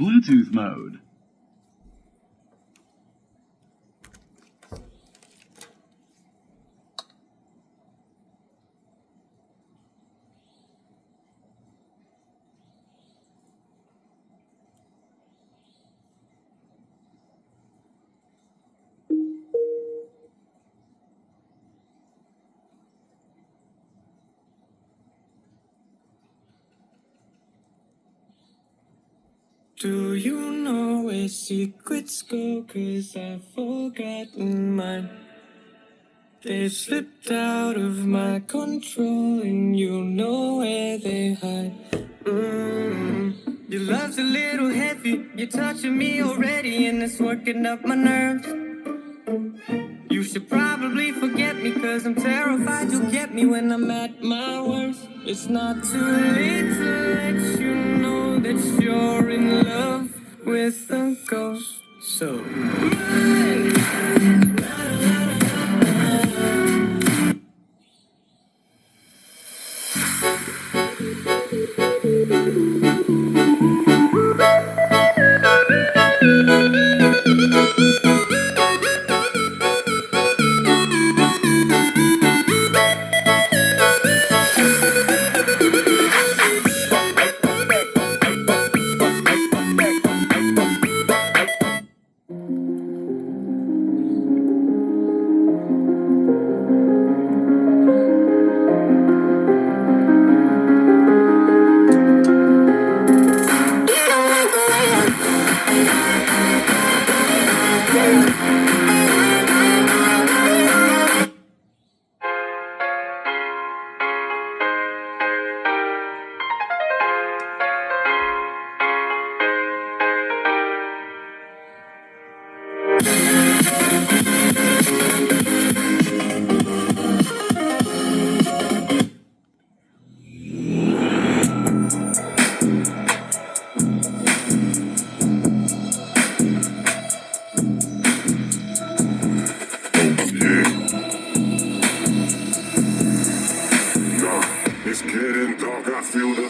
Bluetooth mode. Do you know where secrets go? 'Cause I've forgotten mine. They slipped out of my control, and you know where they hide. Your love's a little heavy, you're touching me already, and it's working up my nerves. You should probably forget me, 'cause I'm terrified you'll get me when I'm at my worst. It's not too late to let you know that you're in love with a ghost. So run. It's getting dark, I feel the